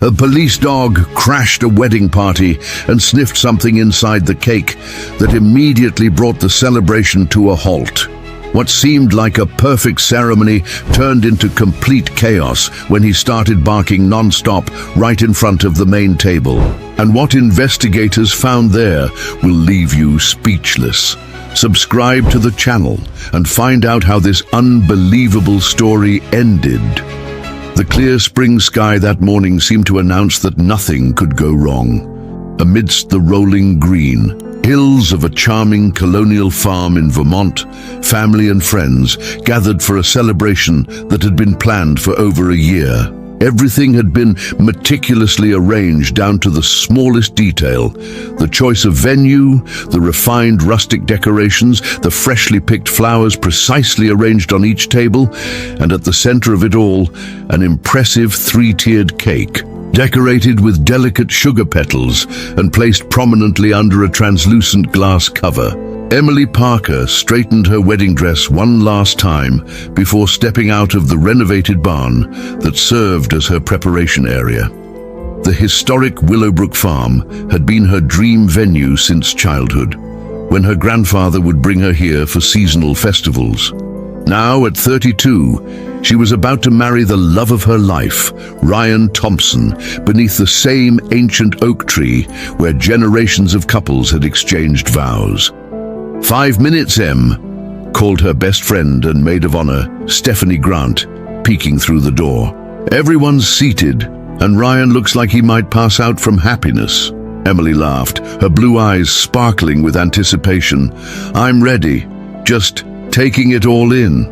A police dog crashed a wedding party and sniffed something inside the cake that immediately brought the celebration to a halt. What seemed like a perfect ceremony turned into complete chaos when he started barking non-stop right in front of the main table. And what investigators found there will leave you speechless. Subscribe to the channel and find out how this unbelievable story ended. The clear spring sky that morning seemed to announce that nothing could go wrong. Amidst the rolling green hills of a charming colonial farm in Vermont, family and friends gathered for a celebration that had been planned for over a year. Everything had been meticulously arranged down to the smallest detail. The choice of venue, the refined rustic decorations, the freshly picked flowers precisely arranged on each table, and at the center of it all, an impressive three-tiered cake, decorated with delicate sugar petals and placed prominently under a translucent glass cover. Emily Parker straightened her wedding dress one last time before stepping out of the renovated barn that served as her preparation area. The historic Willowbrook Farm had been her dream venue since childhood, when her grandfather would bring her here for seasonal festivals. Now, at 32, she was about to marry the love of her life, Ryan Thompson, beneath the same ancient oak tree where generations of couples had exchanged vows. 5 minutes, Em, called her best friend and maid of honor, Stephanie Grant, peeking through the door. Everyone's seated, and Ryan looks like he might pass out from happiness. Emily laughed, her blue eyes sparkling with anticipation. I'm ready, just taking it all in.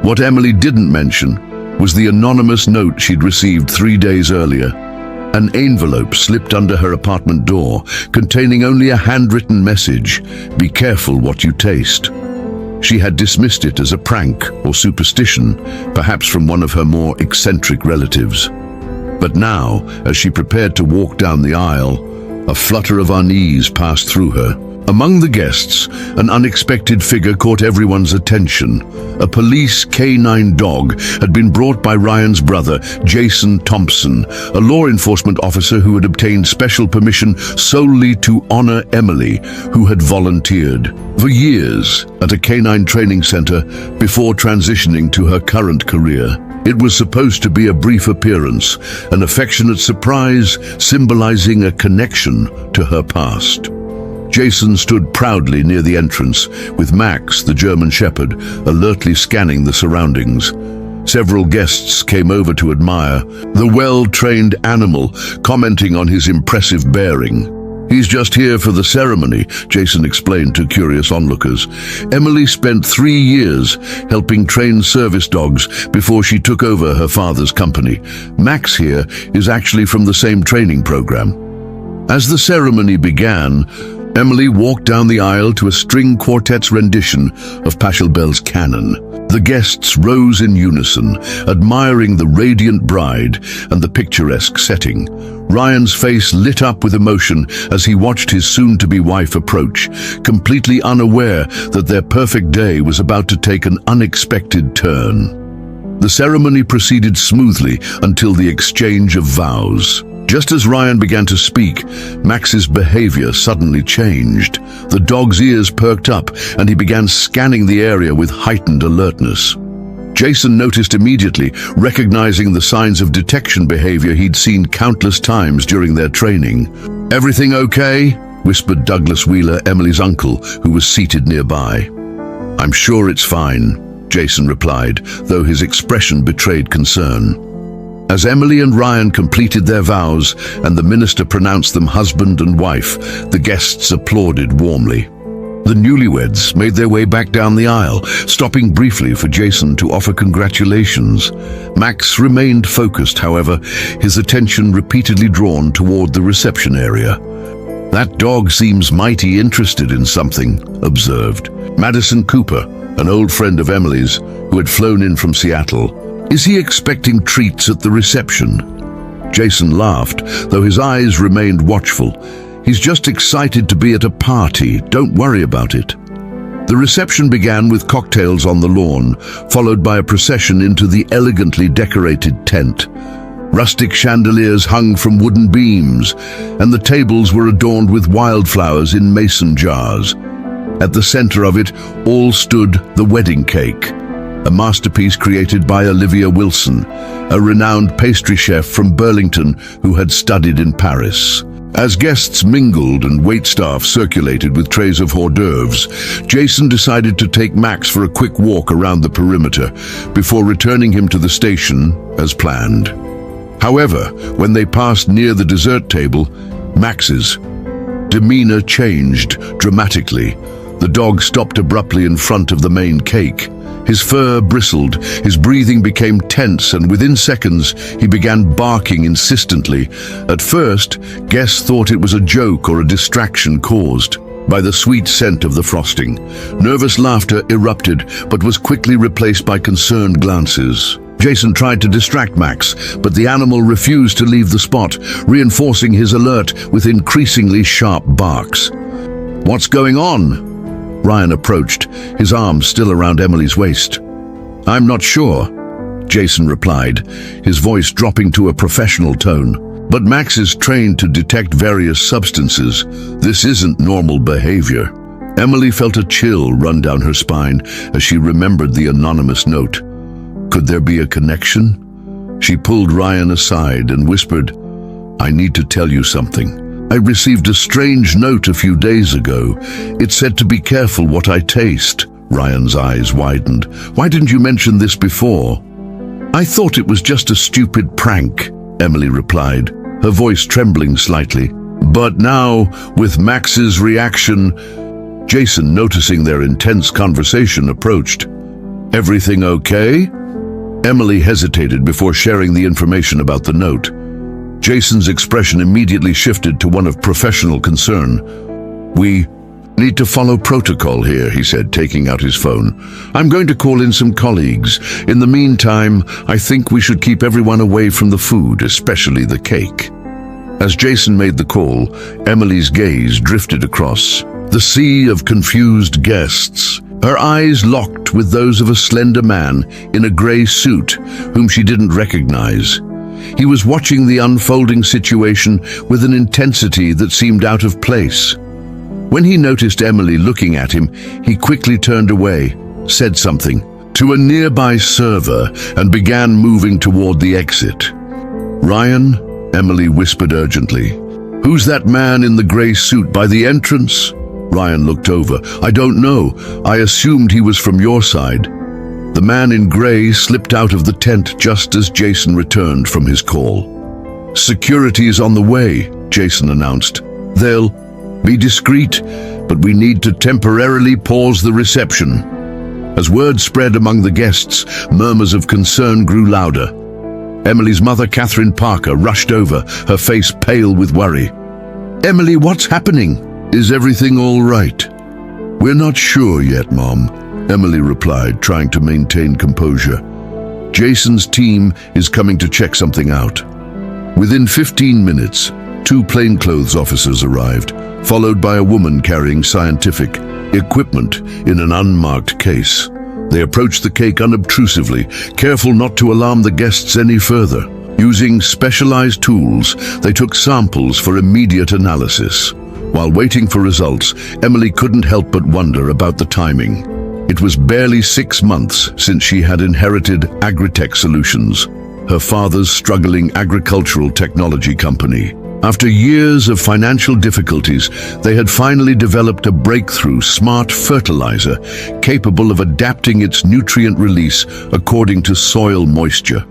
What Emily didn't mention was the anonymous note she'd received 3 days earlier. An envelope slipped under her apartment door, containing only a handwritten message, "Be careful what you taste." She had dismissed it as a prank or superstition, perhaps from one of her more eccentric relatives. But now, as she prepared to walk down the aisle, a flutter of unease passed through her. Among the guests, an unexpected figure caught everyone's attention. A police canine dog had been brought by Ryan's brother, Jason Thompson, a law enforcement officer who had obtained special permission solely to honor Emily, who had volunteered for years at a canine training center before transitioning to her current career. It was supposed to be a brief appearance, an affectionate surprise symbolizing a connection to her past. Jason stood proudly near the entrance, with Max, the German Shepherd, alertly scanning the surroundings. Several guests came over to admire the well-trained animal, commenting on his impressive bearing. He's just here for the ceremony, Jason explained to curious onlookers. Emily spent 3 years helping train service dogs before she took over her father's company. Max here is actually from the same training program. As the ceremony began, Emily walked down the aisle to a string quartet's rendition of Pachelbel's canon. The guests rose in unison, admiring the radiant bride and the picturesque setting. Ryan's face lit up with emotion as he watched his soon-to-be wife approach, completely unaware that their perfect day was about to take an unexpected turn. The ceremony proceeded smoothly until the exchange of vows. Just as Ryan began to speak, Max's behavior suddenly changed. The dog's ears perked up, and he began scanning the area with heightened alertness. Jason noticed immediately, recognizing the signs of detection behavior he'd seen countless times during their training. "Everything okay?" whispered Douglas Wheeler, Emily's uncle, who was seated nearby. "I'm sure it's fine," Jason replied, though his expression betrayed concern. As Emily and Ryan completed their vows and the minister pronounced them husband and wife, the guests applauded warmly. The newlyweds made their way back down the aisle, stopping briefly for Jason to offer congratulations. Max remained focused, however, his attention repeatedly drawn toward the reception area. "That dog seems mighty interested in something," observed Madison Cooper, an old friend of Emily's who had flown in from Seattle. "Is he expecting treats at the reception?" Jason laughed, though his eyes remained watchful. "He's just excited to be at a party. Don't worry about it." The reception began with cocktails on the lawn, followed by a procession into the elegantly decorated tent. Rustic chandeliers hung from wooden beams, and the tables were adorned with wildflowers in mason jars. At the center of it all stood the wedding cake, a masterpiece created by Olivia Wilson, a renowned pastry chef from Burlington who had studied in Paris. As guests mingled and waitstaff circulated with trays of hors d'oeuvres, Jason decided to take Max for a quick walk around the perimeter before returning him to the station as planned. However, when they passed near the dessert table, Max's demeanor changed dramatically. The dog stopped abruptly in front of the main cake. His fur bristled, his breathing became tense, and within seconds he began barking insistently. At first, guests thought it was a joke or a distraction caused by the sweet scent of the frosting. Nervous laughter erupted, but was quickly replaced by concerned glances. Jason tried to distract Max, but the animal refused to leave the spot, reinforcing his alert with increasingly sharp barks. "What's going on?" Ryan approached, his arms still around Emily's waist. "I'm not sure," Jason replied, his voice dropping to a professional tone. "But Max is trained to detect various substances. This isn't normal behavior." Emily felt a chill run down her spine as she remembered the anonymous note. Could there be a connection? She pulled Ryan aside and whispered, "I need to tell you something. I received a strange note a few days ago. It said to be careful what I taste." Ryan's eyes widened. "Why didn't you mention this before?" "I thought it was just a stupid prank," Emily replied, her voice trembling slightly. But now, with Max's reaction, Jason, noticing their intense conversation, approached. "Everything okay?" Emily hesitated before sharing the information about the note. Jason's expression immediately shifted to one of professional concern. "We need to follow protocol here," he said, taking out his phone. "I'm going to call in some colleagues. In the meantime, I think we should keep everyone away from the food, especially the cake." As Jason made the call, Emily's gaze drifted across the sea of confused guests. Her eyes locked with those of a slender man in a gray suit whom she didn't recognize. He was watching the unfolding situation with an intensity that seemed out of place. When he noticed Emily looking at him, he quickly turned away, said something to a nearby server, and began moving toward the exit. "Ryan," Emily whispered urgently. "Who's that man in the gray suit by the entrance?" Ryan looked over. "I don't know. I assumed he was from your side." The man in gray slipped out of the tent just as Jason returned from his call. "Security is on the way," Jason announced. "They'll be discreet, but we need to temporarily pause the reception." As word spread among the guests, murmurs of concern grew louder. Emily's mother, Catherine Parker, rushed over, her face pale with worry. "Emily, what's happening? Is everything all right?" "We're not sure yet, Mom," Emily replied, trying to maintain composure. "Jason's team is coming to check something out." Within 15 minutes, 2 plainclothes officers arrived, followed by a woman carrying scientific equipment in an unmarked case. They approached the cake unobtrusively, careful not to alarm the guests any further. Using specialized tools, they took samples for immediate analysis. While waiting for results, Emily couldn't help but wonder about the timing. It was barely 6 months since she had inherited Agritech Solutions, her father's struggling agricultural technology company. After years of financial difficulties, they had finally developed a breakthrough smart fertilizer capable of adapting its nutrient release according to soil moisture.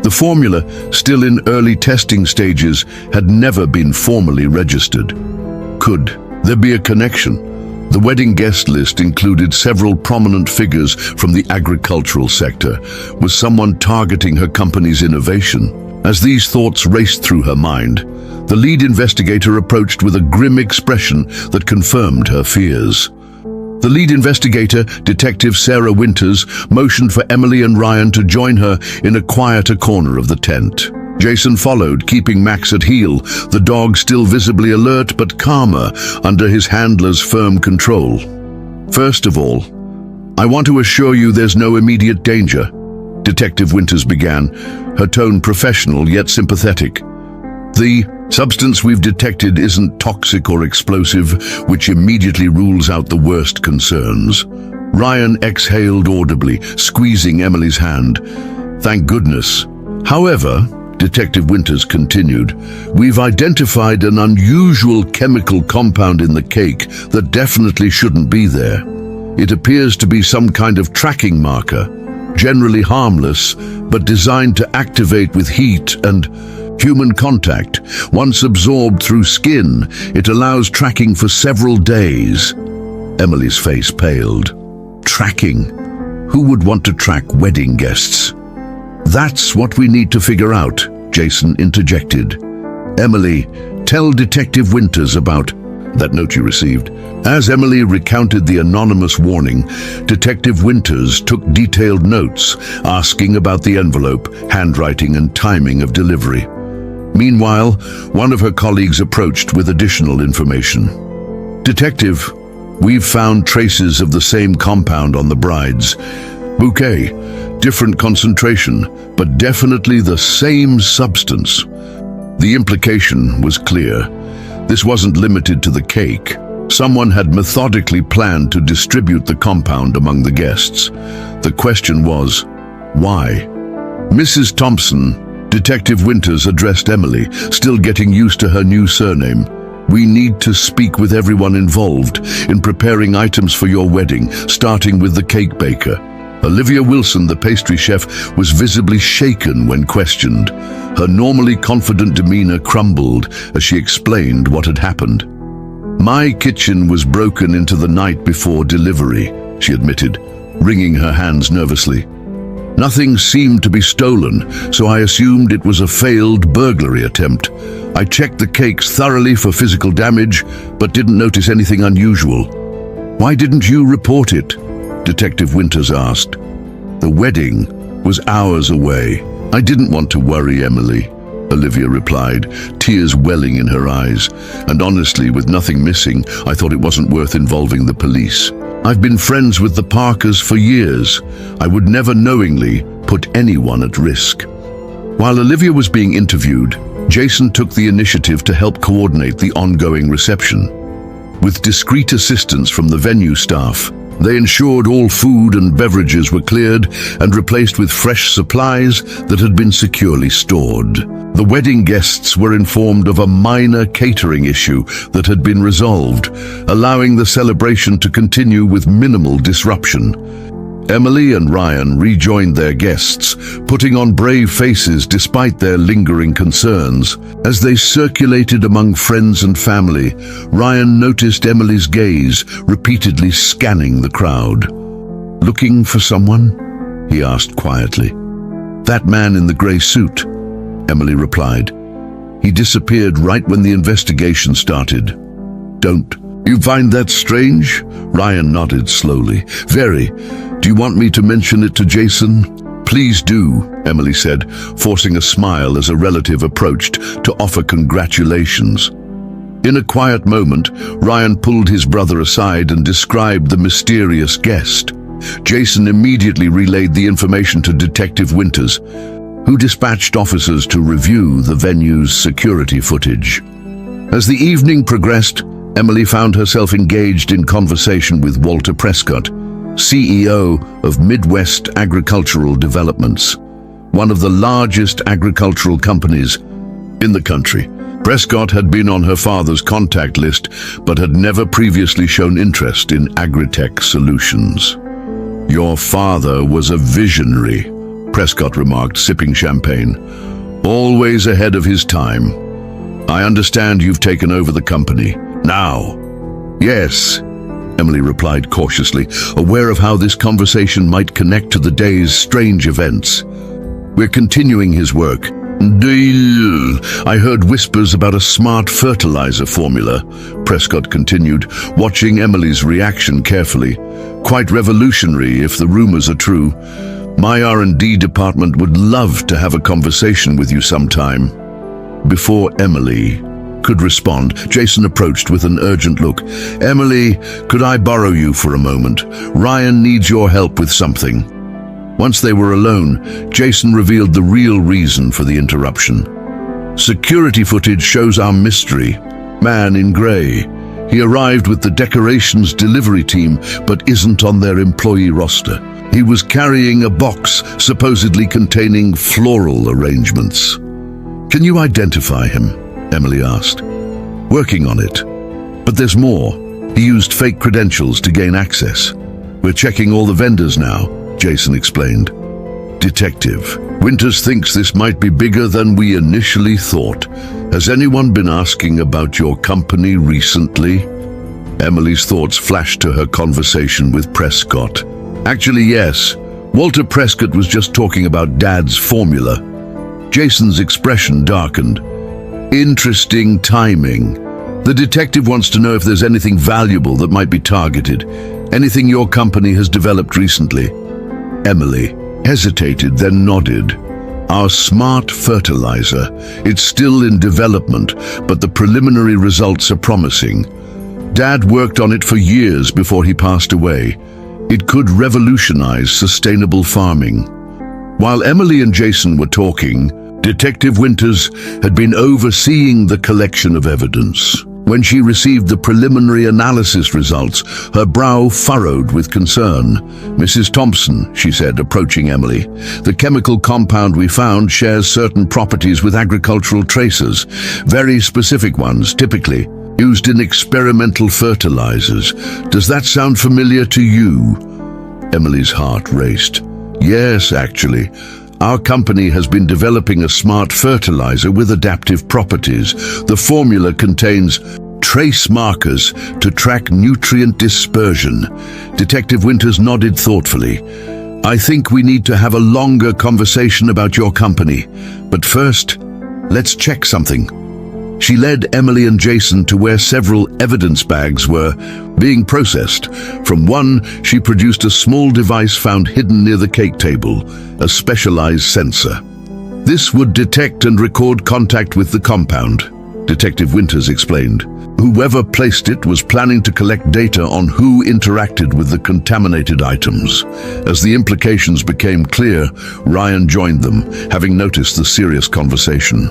The formula, still in early testing stages, had never been formally registered. Could there be a connection? The wedding guest list included several prominent figures from the agricultural sector. Was someone targeting her company's innovation? As these thoughts raced through her mind, the lead investigator approached with a grim expression that confirmed her fears. The lead investigator, Detective Sarah Winters, motioned for Emily and Ryan to join her in a quieter corner of the tent. Jason followed, keeping Max at heel, the dog still visibly alert but calmer under his handler's firm control. "First of all, I want to assure you there's no immediate danger," Detective Winters began, her tone professional yet sympathetic. The substance we've detected isn't toxic or explosive, which immediately rules out the worst concerns. Ryan exhaled audibly, squeezing Emily's hand. Thank goodness. However, Detective Winters continued, we've identified an unusual chemical compound in the cake that definitely shouldn't be there. It appears to be some kind of tracking marker, generally harmless, but designed to activate with heat and human contact. Once absorbed through skin, it allows tracking for several days. Emily's face paled. Tracking? Who would want to track wedding guests? That's what we need to figure out, Jason interjected. Emily, tell Detective Winters about that note you received. As Emily recounted the anonymous warning, Detective Winters took detailed notes, asking about the envelope, handwriting, and timing of delivery. Meanwhile, one of her colleagues approached with additional information. Detective, we've found traces of the same compound on the bride's bouquet. Different concentration, but definitely the same substance. The implication was clear. This wasn't limited to the cake. Someone had methodically planned to distribute the compound among the guests. The question was, why? Mrs. Thompson, Detective Winters addressed Emily, still getting used to her new surname. We need to speak with everyone involved in preparing items for your wedding, starting with the cake baker. Olivia Wilson, the pastry chef, was visibly shaken when questioned. Her normally confident demeanor crumbled as she explained what had happened. My kitchen was broken into the night before delivery, she admitted, wringing her hands nervously. Nothing seemed to be stolen, so I assumed it was a failed burglary attempt. I checked the cakes thoroughly for physical damage, but didn't notice anything unusual. Why didn't you report it? Detective Winters asked. The wedding was hours away. I didn't want to worry Emily, Olivia replied, tears welling in her eyes. And honestly, with nothing missing, I thought it wasn't worth involving the police. I've been friends with the Parkers for years. I would never knowingly put anyone at risk. While Olivia was being interviewed, Jason took the initiative to help coordinate the ongoing reception. With discreet assistance from the venue staff, they ensured all food and beverages were cleared and replaced with fresh supplies that had been securely stored. The wedding guests were informed of a minor catering issue that had been resolved, allowing the celebration to continue with minimal disruption. Emily and Ryan rejoined their guests, putting on brave faces despite their lingering concerns. As they circulated among friends and family, Ryan noticed Emily's gaze, repeatedly scanning the crowd. Looking for someone? He asked quietly. That man in the grey suit, Emily replied. He disappeared right when the investigation started. Don't you find that strange? Ryan nodded slowly. Very. Do you want me to mention it to Jason? Please do, Emily said, forcing a smile as a relative approached to offer congratulations. In a quiet moment, Ryan pulled his brother aside and described the mysterious guest. Jason immediately relayed the information to Detective Winters, who dispatched officers to review the venue's security footage. As the evening progressed, Emily found herself engaged in conversation with Walter Prescott, CEO of Midwest Agricultural Developments, one of the largest agricultural companies in the country. Prescott had been on her father's contact list, but had never previously shown interest in agri-tech solutions. Your father was a visionary, Prescott remarked, sipping champagne. Always ahead of his time. I understand you've taken over the company. Now. Yes, Emily replied cautiously, aware of how this conversation might connect to the day's strange events. We're continuing his work. Deal. I heard whispers about a smart fertilizer formula, Prescott continued, watching Emily's reaction carefully. Quite revolutionary if the rumors are true. My R&D department would love to have a conversation with you sometime. Before Emily could respond, Jason approached with an urgent look. Emily, could I borrow you for a moment? Ryan needs your help with something. Once they were alone, Jason revealed the real reason for the interruption. Security footage shows our mystery man in grey. He arrived with the decorations delivery team but isn't on their employee roster. He was carrying a box supposedly containing floral arrangements. "Can you identify him?" Emily asked. "Working on it. But there's more. He used fake credentials to gain access. We're checking all the vendors now," Jason explained. "Detective Winters thinks this might be bigger than we initially thought. Has anyone been asking about your company recently?" Emily's thoughts flashed to her conversation with Prescott. "Actually, yes. Walter Prescott was just talking about Dad's formula." Jason's expression darkened. "Interesting timing. The detective wants to know if there's anything valuable that might be targeted. Anything your company has developed recently?" Emily hesitated, then nodded. "Our smart fertilizer. It's still in development, but the preliminary results are promising. Dad worked on it for years before he passed away. It could revolutionize sustainable farming." While Emily and Jason were talking, Detective Winters had been overseeing the collection of evidence. When she received the preliminary analysis results, her brow furrowed with concern. "Mrs. Thompson," she said, approaching Emily, "the chemical compound we found shares certain properties with agricultural tracers, very specific ones, typically used in experimental fertilizers. Does that sound familiar to you?" Emily's heart raced. "Yes, actually. Our company has been developing a smart fertilizer with adaptive properties. The formula contains trace markers to track nutrient dispersion." Detective Winters nodded thoughtfully. "I think we need to have a longer conversation about your company. But first, let's check something." She led Emily and Jason to where several evidence bags were being processed. From one, she produced a small device found hidden near the cake table, a specialized sensor. "This would detect and record contact with the compound," Detective Winters explained. "Whoever placed it was planning to collect data on who interacted with the contaminated items." As the implications became clear, Ryan joined them, having noticed the serious conversation.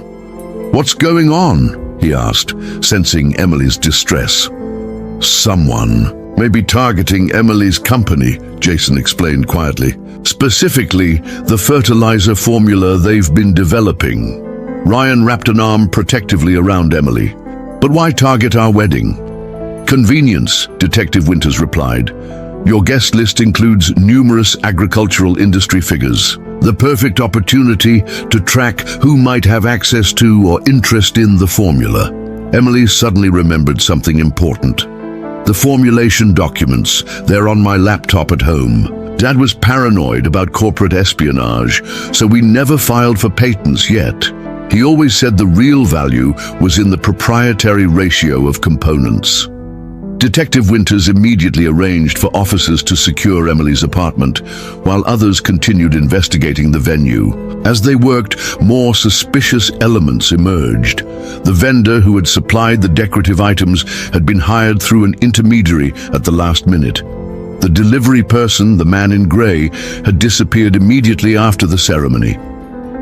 "What's going on?" he asked, sensing Emily's distress. "Someone may be targeting Emily's company," Jason explained quietly. "Specifically, the fertilizer formula they've been developing." Ryan wrapped an arm protectively around Emily. "But why target our wedding?" "Convenience," Detective Winters replied. "Your guest list includes numerous agricultural industry figures. The perfect opportunity to track who might have access to or interest in the formula." Emily suddenly remembered something important. "The formulation documents, they're on my laptop at home. Dad was paranoid about corporate espionage, so we never filed for patents yet. He always said the real value was in the proprietary ratio of components." Detective Winters immediately arranged for officers to secure Emily's apartment, while others continued investigating the venue. As they worked, more suspicious elements emerged. The vendor who had supplied the decorative items had been hired through an intermediary at the last minute. The delivery person, the man in grey, had disappeared immediately after the ceremony.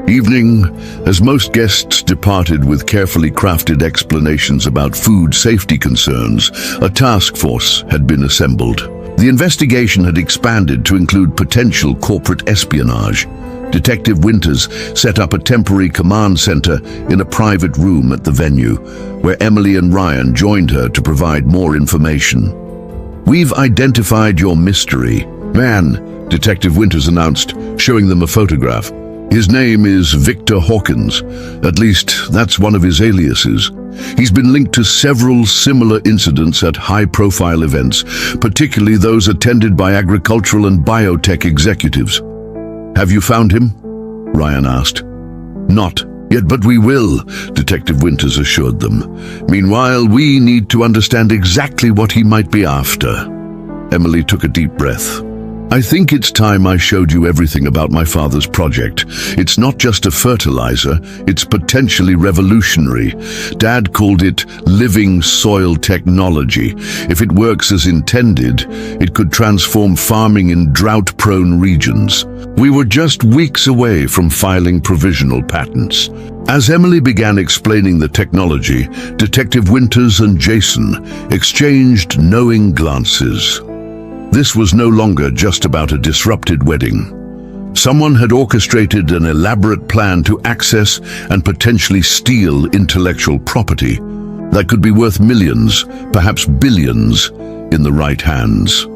Evening, as most guests departed with carefully crafted explanations about food safety concerns, a task force had been assembled. The investigation had expanded to include potential corporate espionage. Detective Winters set up a temporary command center in a private room at the venue, where Emily and Ryan joined her to provide more information. "We've identified your mystery man," Detective Winters announced, showing them a photograph. "His name is Victor Hawkins. At least, that's one of his aliases. He's been linked to several similar incidents at high-profile events, particularly those attended by agricultural and biotech executives." "Have you found him?" Ryan asked. "Not yet, but we will," Detective Winters assured them. "Meanwhile, we need to understand exactly what he might be after." Emily took a deep breath. I think it's time I showed you everything about my father's project. It's not just a fertilizer, it's potentially revolutionary. Dad called it living soil technology. If it works as intended, it could transform farming in drought-prone regions. We were just weeks away from filing provisional patents. As Emily began explaining the technology, Detective Winters and Jason exchanged knowing glances. This was no longer just about a disrupted wedding. Someone had orchestrated an elaborate plan to access and potentially steal intellectual property that could be worth millions, perhaps billions, in the right hands.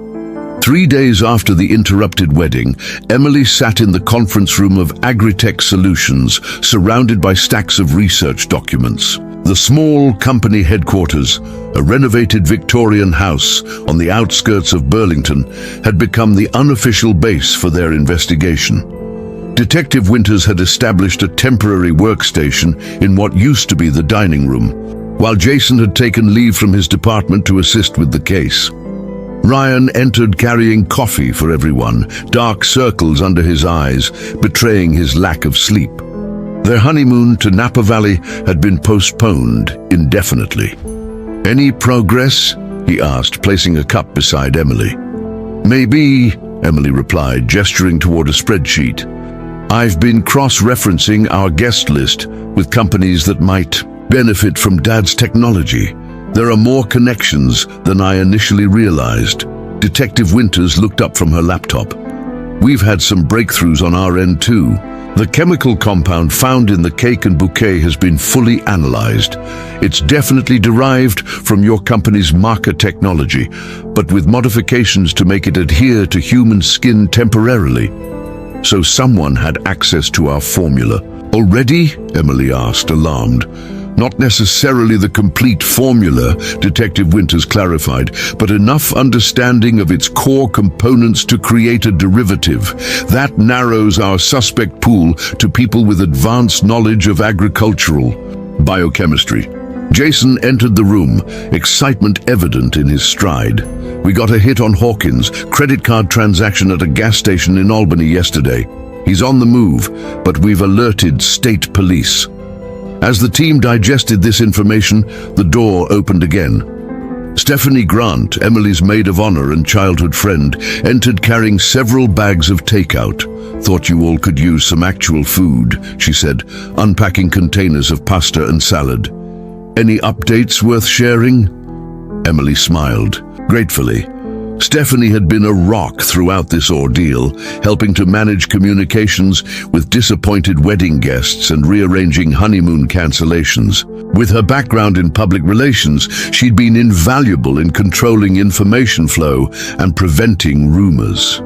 3 days after the interrupted wedding, Emily sat in the conference room of Agritech Solutions, surrounded by stacks of research documents. The small company headquarters, a renovated Victorian house on the outskirts of Burlington, had become the unofficial base for their investigation. Detective Winters had established a temporary workstation in what used to be the dining room, while Jason had taken leave from his department to assist with the case. Ryan entered carrying coffee for everyone, dark circles under his eyes, betraying his lack of sleep. Their honeymoon to Napa Valley had been postponed indefinitely. "Any progress?" he asked, placing a cup beside Emily. "Maybe," Emily replied, gesturing toward a spreadsheet. "I've been cross-referencing our guest list with companies that might benefit from Dad's technology. There are more connections than I initially realized." Detective Winters looked up from her laptop. "We've had some breakthroughs on our end too. The chemical compound found in the cake and bouquet has been fully analyzed. It's definitely derived from your company's marker technology, but with modifications to make it adhere to human skin temporarily. So someone had access to our formula." "Already?" Emily asked, alarmed. "Not necessarily the complete formula," Detective Winters clarified, "but enough understanding of its core components to create a derivative. That narrows our suspect pool to people with advanced knowledge of agricultural biochemistry." Jason entered the room, excitement evident in his stride. "We got a hit on Hawkins' credit card transaction at a gas station in Albany yesterday. He's on the move, but we've alerted state police." As the team digested this information, the door opened again. Stephanie Grant, Emily's maid of honor and childhood friend, entered carrying several bags of takeout. "Thought you all could use some actual food," she said, unpacking containers of pasta and salad. "Any updates worth sharing?" Emily smiled, gratefully. Stephanie had been a rock throughout this ordeal, helping to manage communications with disappointed wedding guests and rearranging honeymoon cancellations. With her background in public relations, she'd been invaluable in controlling information flow and preventing rumors.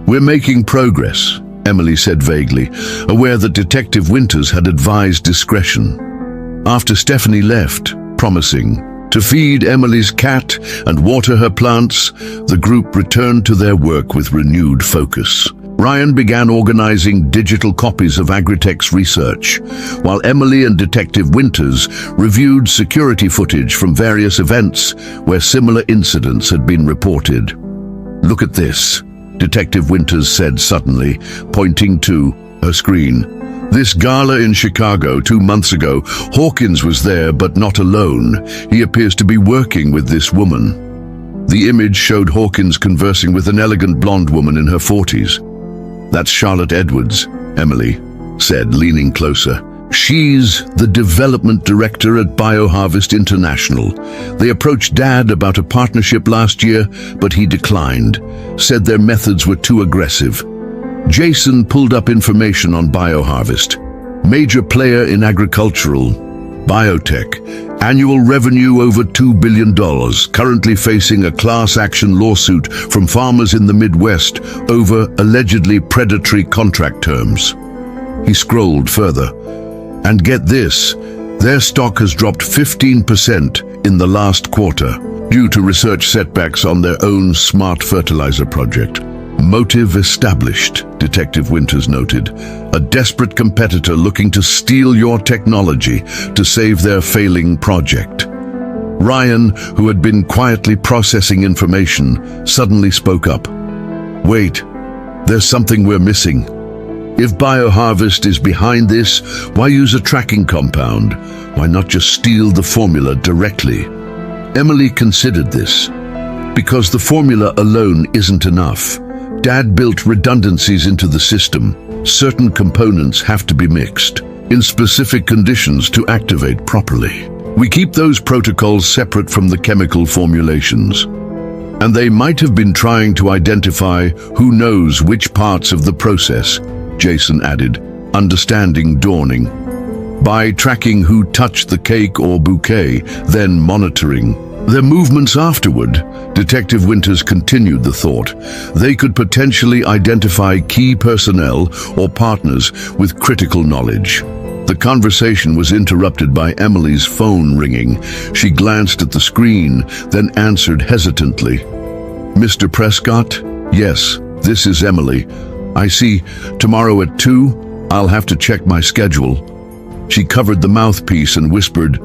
"We're making progress," Emily said vaguely, aware that Detective Winters had advised discretion. After Stephanie left, promising to feed Emily's cat and water her plants, the group returned to their work with renewed focus. Ryan began organizing digital copies of Agritech's research, while Emily and Detective Winters reviewed security footage from various events where similar incidents had been reported. "Look at this," Detective Winters said suddenly, pointing to her screen. "This gala in Chicago 2 months ago, Hawkins was there, but not alone. He appears to be working with this woman." The image showed Hawkins conversing with an elegant blonde woman in her 40s. "That's Charlotte Edwards," Emily said, leaning closer. "She's the development director at BioHarvest International. They approached Dad about a partnership last year, but he declined, said their methods were too aggressive." Jason pulled up information on BioHarvest. Major player in agricultural biotech. Annual revenue over $2 billion, currently facing a class action lawsuit from farmers in the Midwest over allegedly predatory contract terms. He scrolled further. And get this, their stock has dropped 15% in the last quarter due to research setbacks on their own smart fertilizer project. "Motive established," Detective Winters noted. "A desperate competitor looking to steal your technology to save their failing project." Ryan, who had been quietly processing information, suddenly spoke up. Wait, there's something we're missing. If Bioharvest is behind this, why use a tracking compound? Why not just steal the formula directly? Emily considered this. Because the formula alone isn't enough. Dad built redundancies into the system. Certain components have to be mixed in specific conditions to activate properly. We keep those protocols separate from the chemical formulations. And they might have been trying to identify who knows which parts of the process, Jason added, understanding dawning. By tracking who touched the cake or bouquet, then monitoring their movements afterward, Detective Winters continued the thought. They could potentially identify key personnel or partners with critical knowledge. The conversation was interrupted by Emily's phone ringing. She glanced at the screen, then answered hesitantly. Mr. Prescott? Yes, this is Emily. I see. Tomorrow at 2, I'll have to check my schedule. She covered the mouthpiece and whispered,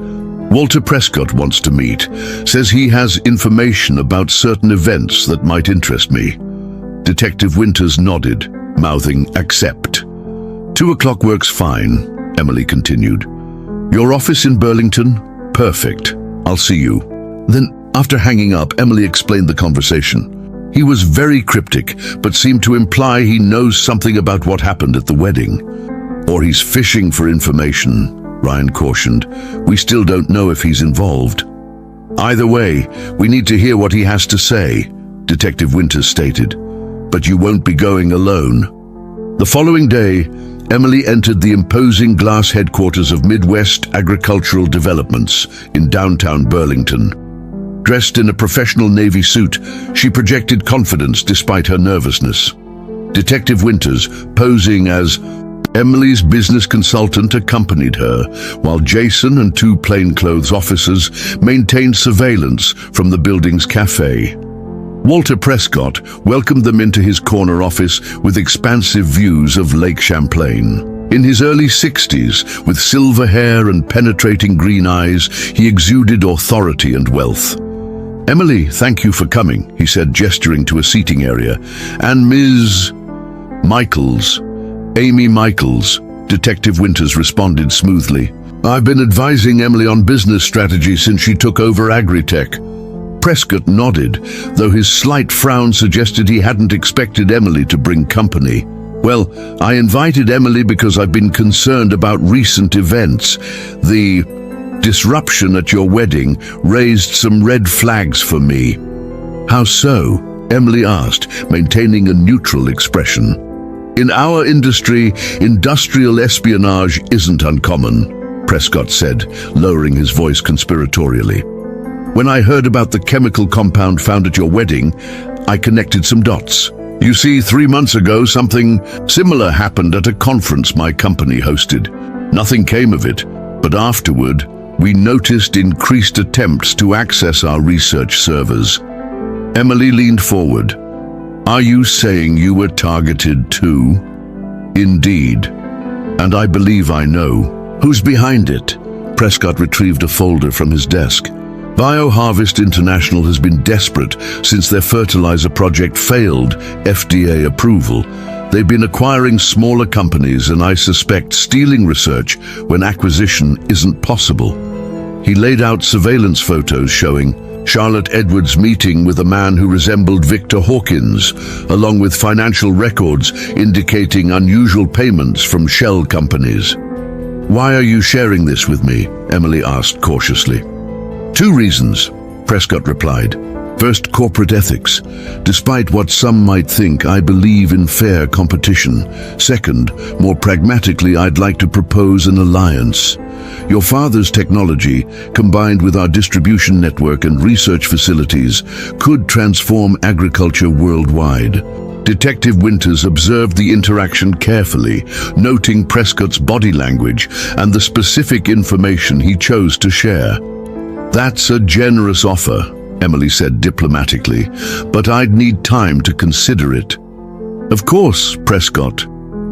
Walter Prescott wants to meet. Says he has information about certain events that might interest me. Detective Winters nodded, mouthing accept. 2 o'clock works fine, Emily continued. Your office in Burlington? Perfect. I'll see you. Then, after hanging up, Emily explained the conversation. He was very cryptic, but seemed to imply he knows something about what happened at the wedding. Or he's fishing for information, Ryan cautioned. We still don't know if he's involved. Either way, we need to hear what he has to say, Detective Winters stated. But you won't be going alone. The following day, Emily entered the imposing glass headquarters of Midwest Agricultural Developments in downtown Burlington. Dressed in a professional Navy suit, she projected confidence despite her nervousness. Detective Winters, posing as Emily's business consultant, accompanied her, while Jason and 2 plainclothes officers maintained surveillance from the building's cafe. Walter Prescott welcomed them into his corner office with expansive views of Lake Champlain. In his early 60s, with silver hair and penetrating green eyes, he exuded authority and wealth. Emily, thank you for coming, he said, gesturing to a seating area. And Ms. Michaels. Amy Michaels, Detective Winters responded smoothly. I've been advising Emily on business strategy since she took over Agritech. Prescott nodded, though his slight frown suggested he hadn't expected Emily to bring company. Well, I invited Emily because I've been concerned about recent events. The disruption at your wedding raised some red flags for me. How so? Emily asked, maintaining a neutral expression. In our industry, industrial espionage isn't uncommon, Prescott said, lowering his voice conspiratorially. When I heard about the chemical compound found at your wedding, I connected some dots. You see, 3 months ago, something similar happened at a conference my company hosted. Nothing came of it, but afterward, we noticed increased attempts to access our research servers. Emily leaned forward. Are you saying you were targeted too? Indeed. And I believe I know. Who's behind it? Prescott retrieved a folder from his desk. Bioharvest International has been desperate since their fertilizer project failed FDA approval. They've been acquiring smaller companies and I suspect stealing research when acquisition isn't possible. He laid out surveillance photos showing Charlotte Edwards meeting with a man who resembled Victor Hawkins, along with financial records indicating unusual payments from shell companies. Why are you sharing this with me? Emily asked cautiously. 2 reasons, Prescott replied. First, corporate ethics. Despite what some might think, I believe in fair competition. Second, more pragmatically, I'd like to propose an alliance. Your father's technology, combined with our distribution network and research facilities, could transform agriculture worldwide. Detective Winters observed the interaction carefully, noting Prescott's body language and the specific information he chose to share. That's a generous offer, Emily said diplomatically, but I'd need time to consider it. Of course, Prescott.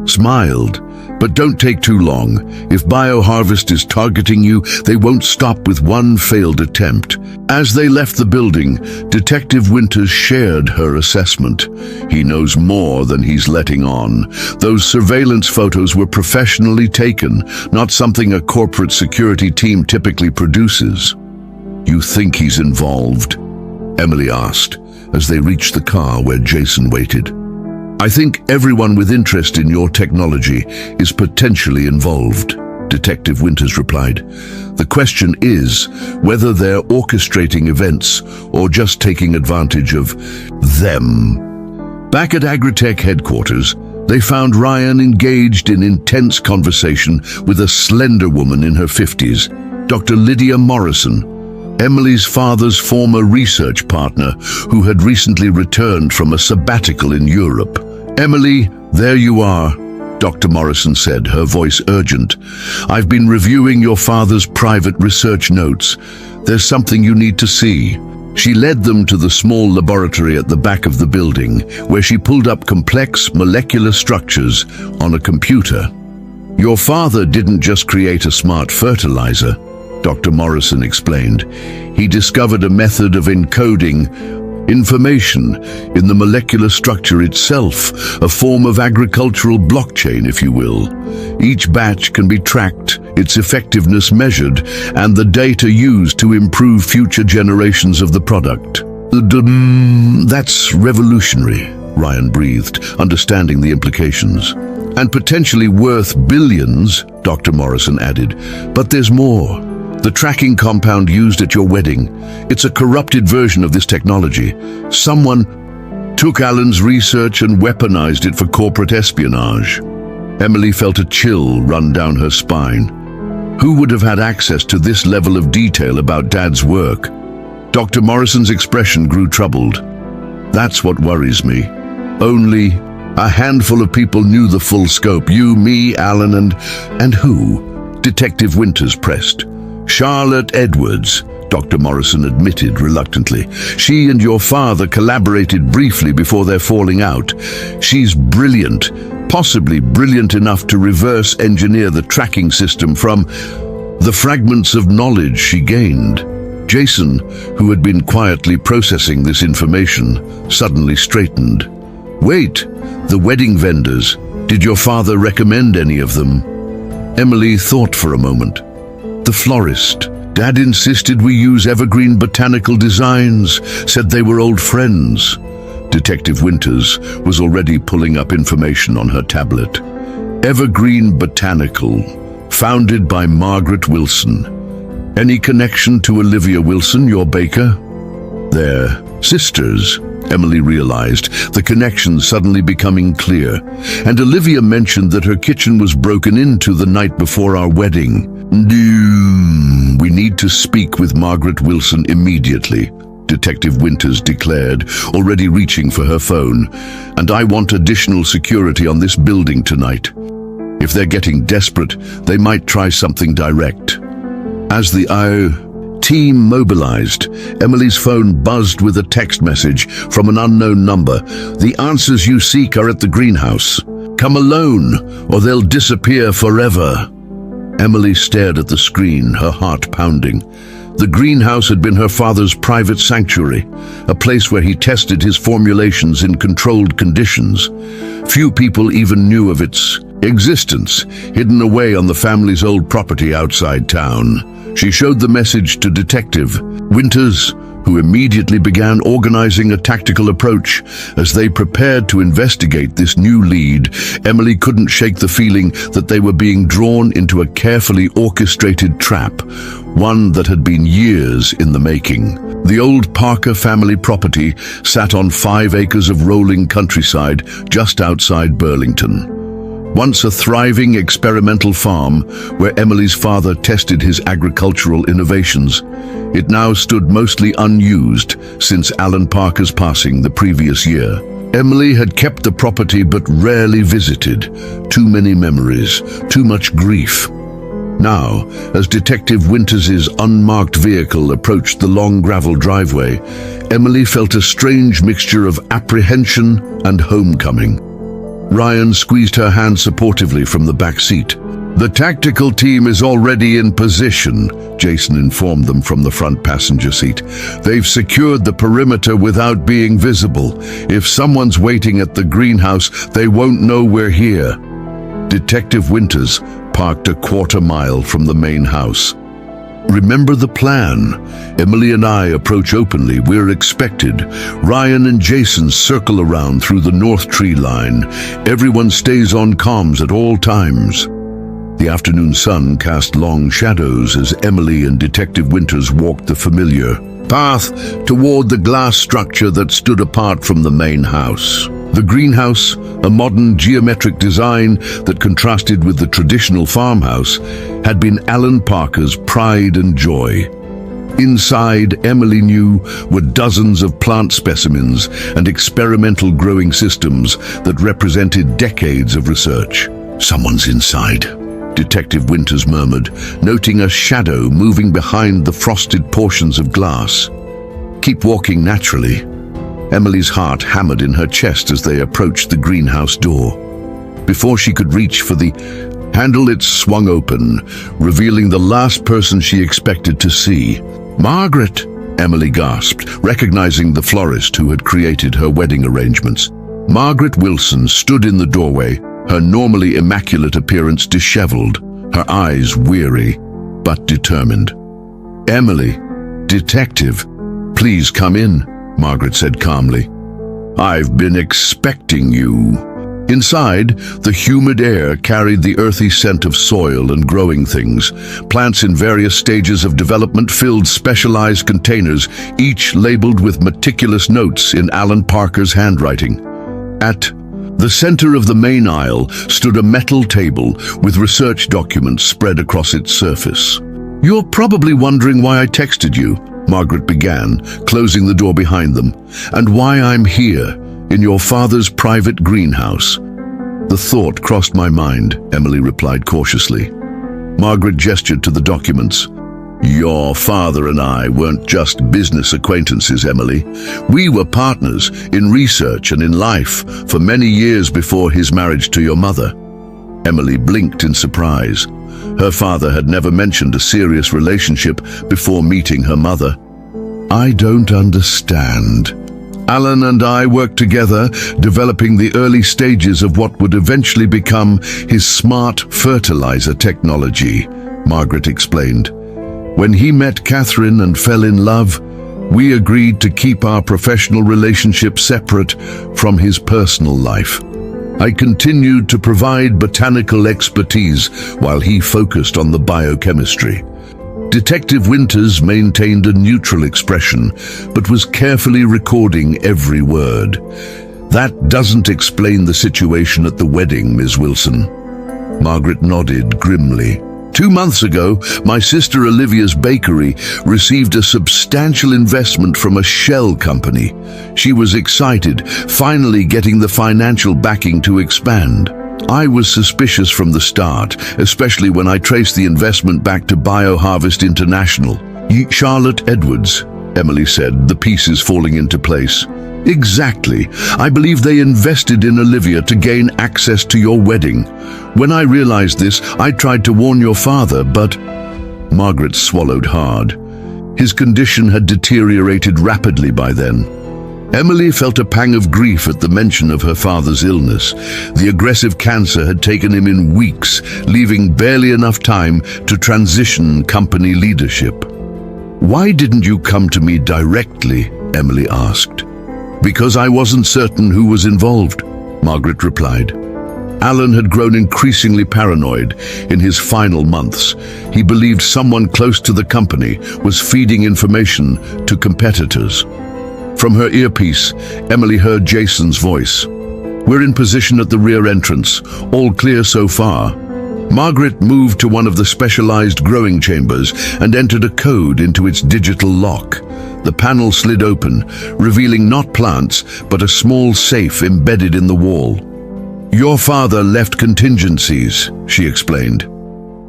smiled. But don't take too long. If Bioharvest is targeting you, they won't stop with one failed attempt. As they left the building, Detective Winters shared her assessment. He knows more than he's letting on. Those surveillance photos were professionally taken, not something a corporate security team typically produces. You think he's involved? Emily asked, as they reached the car where Jason waited. I think everyone with interest in your technology is potentially involved, Detective Winters replied. The question is whether they're orchestrating events or just taking advantage of them. Back at Agritech headquarters, they found Ryan engaged in intense conversation with a slender woman in her 50s, Dr. Lydia Morrison, Emily's father's former research partner who had recently returned from a sabbatical in Europe. Emily, there you are, Dr. Morrison said, her voice urgent. I've been reviewing your father's private research notes. There's something you need to see. She led them to the small laboratory at the back of the building, where she pulled up complex molecular structures on a computer. Your father didn't just create a smart fertilizer, Dr. Morrison explained. He discovered a method of encoding information in the molecular structure itself, a form of agricultural blockchain, if you will. Each batch can be tracked, its effectiveness measured, and the data used to improve future generations of the product. That's revolutionary, Ryan breathed, understanding the implications. And potentially worth billions, Dr. Morrison added. But there's more. The tracking compound used at your wedding, it's a corrupted version of this technology. Someone took Alan's research and weaponized it for corporate espionage. Emily felt a chill run down her spine. Who would have had access to this level of detail about Dad's work? Dr. Morrison's expression grew troubled. That's what worries me. Only a handful of people knew the full scope. You, me, Alan, and who? Detective Winters pressed. Charlotte Edwards, Dr. Morrison admitted reluctantly. She and your father collaborated briefly before their falling out. She's brilliant, possibly brilliant enough to reverse engineer the tracking system from the fragments of knowledge she gained. Jason, who had been quietly processing this information, suddenly straightened. Wait, the wedding vendors. Did your father recommend any of them? Emily thought for a moment. The florist. Dad insisted we use evergreen botanical designs, said they were old friends. Detective Winters was already pulling up information on her tablet. Evergreen Botanical, founded by Margaret Wilson. Any connection to Olivia Wilson, your baker? They're sisters, Emily realized, the connection suddenly becoming clear. And Olivia mentioned that her kitchen was broken into the night before our wedding. We need to speak with Margaret Wilson immediately, Detective Winters declared, already reaching for her phone. And I want additional security on this building tonight. If they're getting desperate, they might try something direct. As the team mobilized, Emily's phone buzzed with a text message from an unknown number. The answers you seek are at the greenhouse. Come alone, or they'll disappear forever. Emily stared at the screen, her heart pounding. The greenhouse had been her father's private sanctuary, a place where he tested his formulations in controlled conditions. Few people even knew of its existence, hidden away on the family's old property outside town. She showed the message to Detective Winters, who immediately began organizing a tactical approach. As they prepared to investigate this new lead, Emily couldn't shake the feeling that they were being drawn into a carefully orchestrated trap, one that had been years in the making. The old Parker family property sat on 5 acres of rolling countryside just outside Burlington. Once a thriving experimental farm where Emily's father tested his agricultural innovations, it now stood mostly unused since Alan Parker's passing the previous year. Emily had kept the property but rarely visited. Too many memories, too much grief. Now, as Detective Winters's unmarked vehicle approached the long gravel driveway, Emily felt a strange mixture of apprehension and homecoming. Ryan squeezed her hand supportively from the back seat. The tactical team is already in position, Jason informed them from the front passenger seat. They've secured the perimeter without being visible. If someone's waiting at the greenhouse, they won't know we're here. Detective Winters parked a quarter-mile from the main house. Remember the plan. Emily and I approach openly. We're expected. Ryan and Jason circle around through the north tree line. Everyone stays on comms at all times. The afternoon sun cast long shadows as Emily and Detective Winters walked the familiar path toward the glass structure that stood apart from the main house. The greenhouse, a modern geometric design that contrasted with the traditional farmhouse, had been Alan Parker's pride and joy. Inside, Emily knew, were dozens of plant specimens and experimental growing systems that represented decades of research. "Someone's inside," Detective Winters murmured, noting a shadow moving behind the frosted portions of glass. "Keep walking naturally." Emily's heart hammered in her chest as they approached the greenhouse door. Before she could reach for the handle, it swung open, revealing the last person she expected to see. "Margaret!" Emily gasped, recognizing the florist who had created her wedding arrangements. Margaret Wilson stood in the doorway, her normally immaculate appearance disheveled, her eyes weary but determined. "Emily, detective, please come in," Margaret said calmly. "I've been expecting you." Inside, the humid air carried the earthy scent of soil and growing things. Plants in various stages of development filled specialized containers, each labeled with meticulous notes in Alan Parker's handwriting. At the center of the main aisle stood a metal table with research documents spread across its surface. "You're probably wondering why I texted you," Margaret began, closing the door behind them, "and why I'm here, in your father's private greenhouse." "The thought crossed my mind," Emily replied cautiously. Margaret gestured to the documents. "Your father and I weren't just business acquaintances, Emily. We were partners in research and in life for many years before his marriage to your mother." Emily blinked in surprise. Her father had never mentioned a serious relationship before meeting her mother. "I don't understand." "Alan and I worked together, developing the early stages of what would eventually become his smart fertilizer technology," Margaret explained. "When he met Catherine and fell in love, we agreed to keep our professional relationship separate from his personal life. I continued to provide botanical expertise while he focused on the biochemistry." Detective Winters maintained a neutral expression, but was carefully recording every word. "That doesn't explain the situation at the wedding, Ms. Wilson." Margaret nodded grimly. 2 months ago, my sister Olivia's bakery received a substantial investment from a shell company. She was excited, finally getting the financial backing to expand. I was suspicious from the start, especially when I traced the investment back to BioHarvest International. "Charlotte Edwards," Emily said, the pieces falling into place. "Exactly. I believe they invested in Olivia to gain access to your wedding. When I realized this, I tried to warn your father, but..." Margaret swallowed hard. His condition had deteriorated rapidly by then. Emily felt a pang of grief at the mention of her father's illness. The aggressive cancer had taken him in weeks, leaving barely enough time to transition company leadership. "Why didn't you come to me directly?" Emily asked. "Because I wasn't certain who was involved," Margaret replied. Alan had grown increasingly paranoid in his final months. He believed someone close to the company was feeding information to competitors. From her earpiece, Emily heard Jason's voice. "We're in position at the rear entrance. All clear so far." Margaret moved to one of the specialized growing chambers and entered a code into its digital lock. The panel slid open, revealing not plants, but a small safe embedded in the wall. "Your father left contingencies," she explained.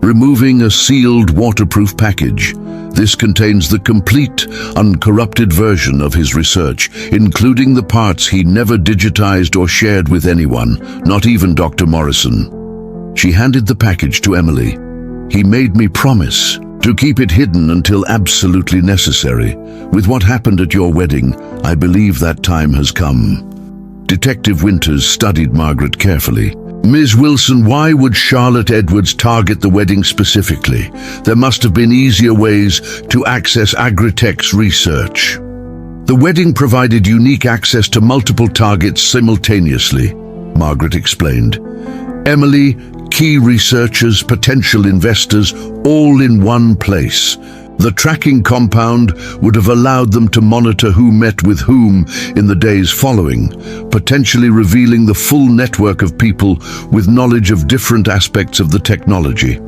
removing a sealed waterproof package. This contains the complete, uncorrupted version of his research, including the parts he never digitized or shared with anyone, not even Dr. Morrison. She handed the package to Emily. He made me promise to keep it hidden until absolutely necessary. With what happened at your wedding, I believe that time has come. Detective Winters studied Margaret carefully. Ms. Wilson, why would Charlotte Edwards target the wedding specifically? There must have been easier ways to access Agritech's research. The wedding provided unique access to multiple targets simultaneously, Margaret explained. Emily, key researchers, potential investors, all in one place. The tracking compound would have allowed them to monitor who met with whom in the days following, potentially revealing the full network of people with knowledge of different aspects of the technology.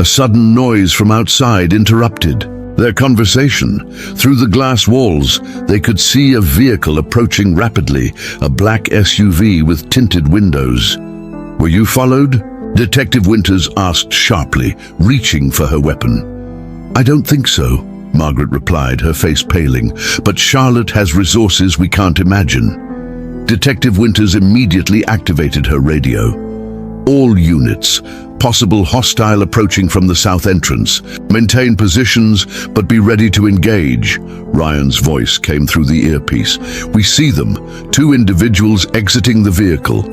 A sudden noise from outside interrupted their conversation. Through the glass walls, they could see a vehicle approaching rapidly, a black SUV with tinted windows. Were you followed? Detective Winters asked sharply, reaching for her weapon. I don't think so, Margaret replied, her face paling, but Charlotte has resources we can't imagine. Detective Winters immediately activated her radio. All units, possible hostile approaching from the south entrance. Maintain positions, but be ready to engage. Ryan's voice came through the earpiece. We see them, 2 individuals exiting the vehicle.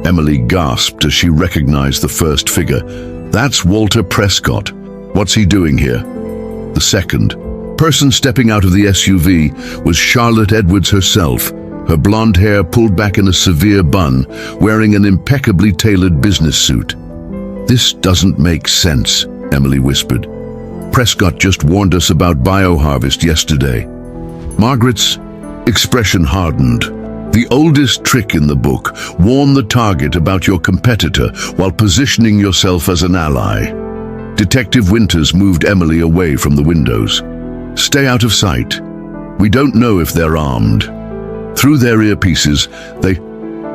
Emily gasped as she recognized the first figure. That's Walter Prescott. What's he doing here? The second person stepping out of the SUV was Charlotte Edwards herself, her blonde hair pulled back in a severe bun, wearing an impeccably tailored business suit. This doesn't make sense, Emily whispered. Prescott just warned us about bioharvest yesterday. Margaret's expression hardened. The oldest trick in the book: warn the target about your competitor while positioning yourself as an ally. Detective Winters moved Emily away from the windows. Stay out of sight. We don't know if they're armed. Through their earpieces, they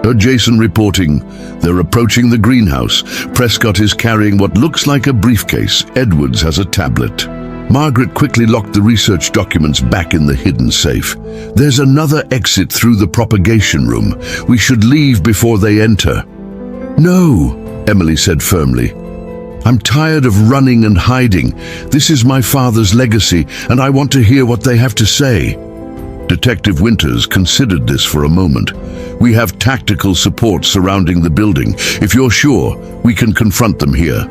heard Jason reporting. They're approaching the greenhouse. Prescott is carrying what looks like a briefcase. Edwards has a tablet. Margaret quickly locked the research documents back in the hidden safe. There's another exit through the propagation room. We should leave before they enter. No, Emily said firmly. I'm tired of running and hiding. This is my father's legacy, and I want to hear what they have to say. Detective Winters considered this for a moment. We have tactical support surrounding the building. If you're sure, we can confront them here.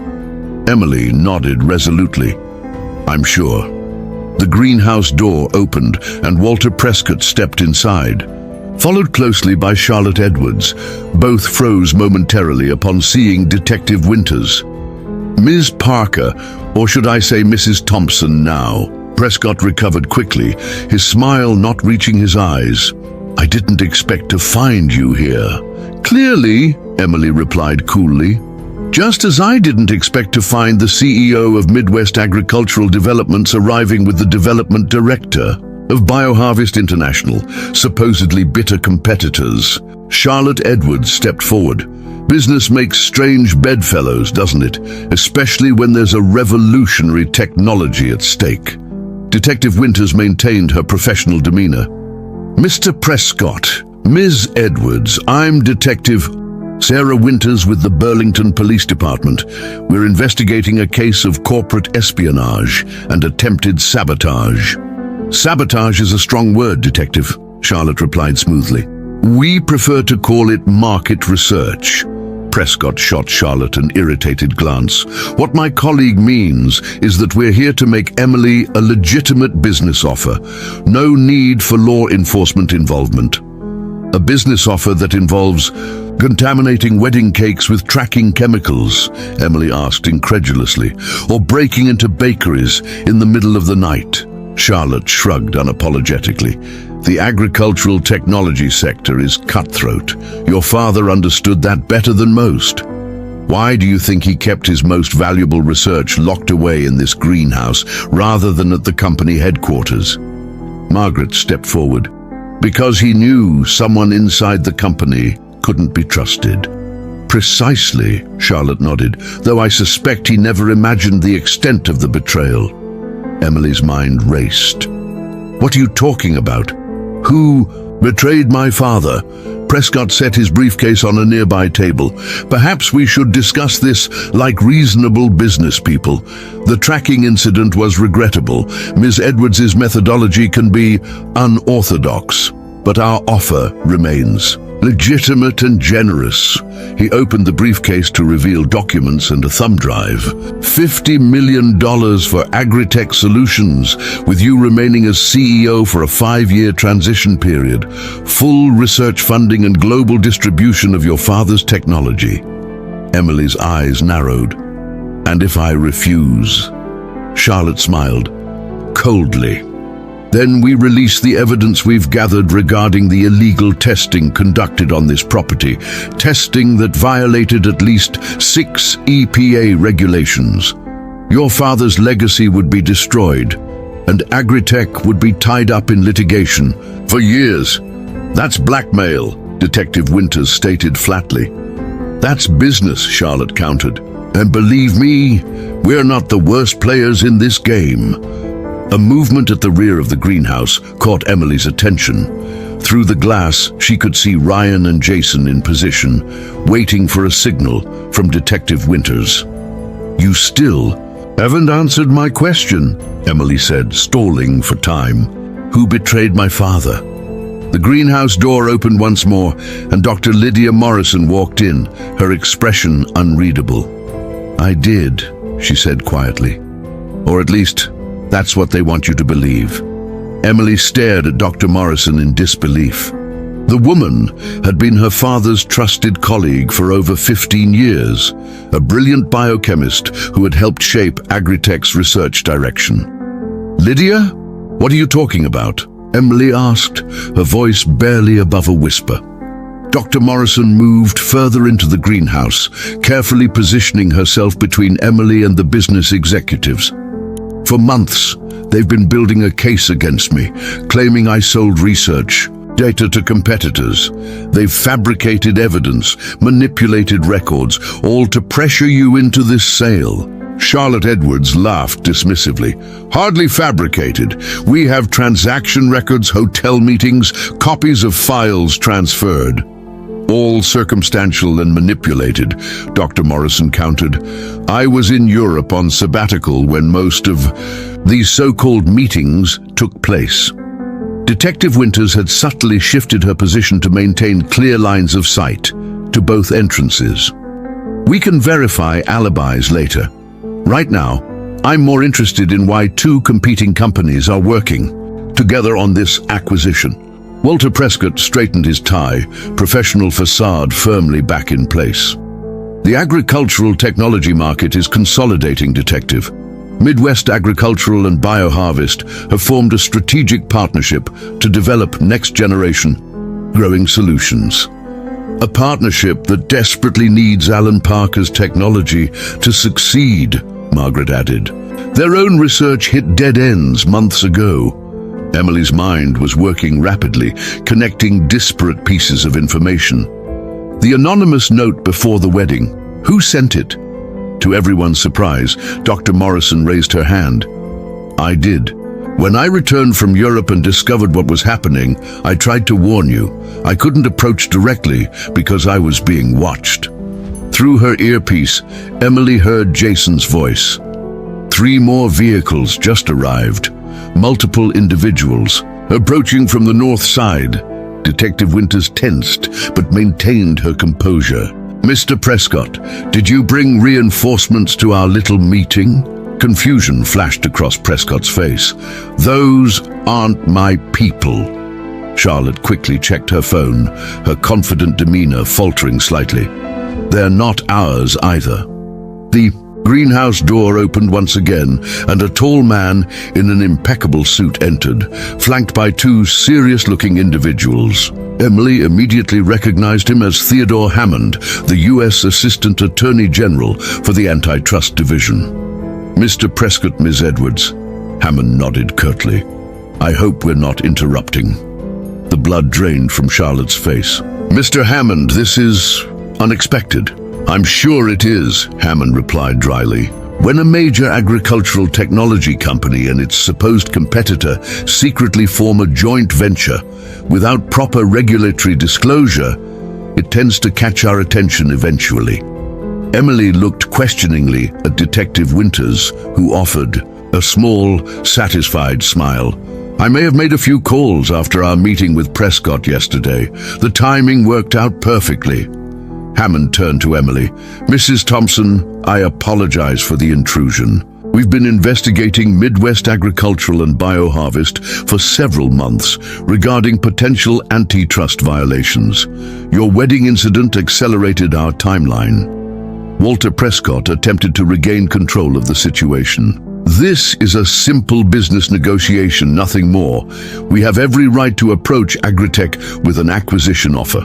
Emily nodded resolutely. I'm sure. The greenhouse door opened, and Walter Prescott stepped inside, followed closely by Charlotte Edwards. Both froze momentarily upon seeing Detective Winters. Ms. Parker, or should I say Mrs. Thompson now? Prescott recovered quickly, his smile not reaching his eyes. I didn't expect to find you here. Clearly, Emily replied coolly. Just as I didn't expect to find the CEO of Midwest Agricultural Developments arriving with the development director of BioHarvest International, supposedly bitter competitors. Charlotte Edwards stepped forward. Business makes strange bedfellows, doesn't it? Especially when there's a revolutionary technology at stake. Detective Winters maintained her professional demeanor. Mr. Prescott, Ms. Edwards, I'm Detective Sarah Winters with the Burlington Police Department. We're investigating a case of corporate espionage and attempted sabotage. Sabotage is a strong word, Detective, Charlotte replied smoothly. We prefer to call it market research. Prescott shot Charlotte an irritated glance. What my colleague means is that we're here to make Emily a legitimate business offer. No need for law enforcement involvement. A business offer that involves contaminating wedding cakes with tracking chemicals, Emily asked incredulously, or breaking into bakeries in the middle of the night. Charlotte shrugged unapologetically. The agricultural technology sector is cutthroat. Your father understood that better than most. Why do you think he kept his most valuable research locked away in this greenhouse rather than at the company headquarters? Margaret stepped forward. Because he knew someone inside the company couldn't be trusted. Precisely, Charlotte nodded, though I suspect he never imagined the extent of the betrayal. Emily's mind raced. What are you talking about? Who betrayed my father? Prescott set his briefcase on a nearby table. Perhaps we should discuss this like reasonable business people. The tracking incident was regrettable. Ms. Edwards's methodology can be unorthodox, but our offer remains legitimate and generous. He opened the briefcase to reveal documents and a thumb drive. $50 million for Agritech Solutions, with you remaining as CEO for a 5-year transition period. Full research funding and global distribution of your father's technology. Emily's eyes narrowed. And if I refuse? Charlotte smiled, coldly. Then we release the evidence we've gathered regarding the illegal testing conducted on this property, testing that violated at least 6 EPA regulations. Your father's legacy would be destroyed, and Agritech would be tied up in litigation for years. That's blackmail, Detective Winters stated flatly. That's business, Charlotte countered. And believe me, we're not the worst players in this game. A movement at the rear of the greenhouse caught Emily's attention. Through the glass, she could see Ryan and Jason in position, waiting for a signal from Detective Winters. You still haven't answered my question, Emily said, stalling for time. Who betrayed my father? The greenhouse door opened once more, and Dr. Lydia Morrison walked in, her expression unreadable. I did, she said quietly. Or at least, that's what they want you to believe. Emily stared at Dr. Morrison in disbelief. The woman had been her father's trusted colleague for over 15 years, a brilliant biochemist who had helped shape Agritech's research direction. Lydia? What are you talking about? Emily asked, her voice barely above a whisper. Dr. Morrison moved further into the greenhouse, carefully positioning herself between Emily and the business executives. For months, they've been building a case against me, claiming I sold research, data to competitors. They've fabricated evidence, manipulated records, all to pressure you into this sale. Charlotte Edwards laughed dismissively. Hardly fabricated. We have transaction records, hotel meetings, copies of files transferred. All circumstantial and manipulated, Dr. Morrison countered. I was in Europe on sabbatical when most of these so-called meetings took place. Detective Winters had subtly shifted her position to maintain clear lines of sight to both entrances. We can verify alibis later. Right now, I'm more interested in why 2 competing companies are working together on this acquisition. Walter Prescott straightened his tie, professional facade firmly back in place. The agricultural technology market is consolidating, Detective. Midwest Agricultural and BioHarvest have formed a strategic partnership to develop next-generation growing solutions. A partnership that desperately needs Alan Parker's technology to succeed, Margaret added. Their own research hit dead ends months ago. Emily's mind was working rapidly, connecting disparate pieces of information. The anonymous note before the wedding, who sent it? To everyone's surprise, Dr. Morrison raised her hand. I did. When I returned from Europe and discovered what was happening, I tried to warn you. I couldn't approach directly because I was being watched. Through her earpiece, Emily heard Jason's voice. 3 more vehicles just arrived. Multiple individuals, approaching from the north side. Detective Winters tensed, but maintained her composure. Mr. Prescott, did you bring reinforcements to our little meeting? Confusion flashed across Prescott's face. Those aren't my people. Charlotte quickly checked her phone, her confident demeanor faltering slightly. They're not ours either. The greenhouse door opened once again, and a tall man in an impeccable suit entered, flanked by 2 serious-looking individuals. Emily immediately recognized him as Theodore Hammond, the U.S. Assistant Attorney General for the Antitrust Division. Mr. Prescott, Ms. Edwards. Hammond nodded curtly. I hope we're not interrupting. The blood drained from Charlotte's face. Mr. Hammond, this is Unexpected. I'm sure it is, Hammond replied dryly. When a major agricultural technology company and its supposed competitor secretly form a joint venture without proper regulatory disclosure, it tends to catch our attention eventually. Emily looked questioningly at Detective Winters, who offered a small, satisfied smile. I may have made a few calls after our meeting with Prescott yesterday. The timing worked out perfectly. Hammond turned to Emily. Mrs. Thompson, I apologize for the intrusion. We've been investigating Midwest Agricultural and Bioharvest for several months regarding potential antitrust violations. Your wedding incident accelerated our timeline. Walter Prescott attempted to regain control of the situation. This is a simple business negotiation, nothing more. We have every right to approach Agritech with an acquisition offer.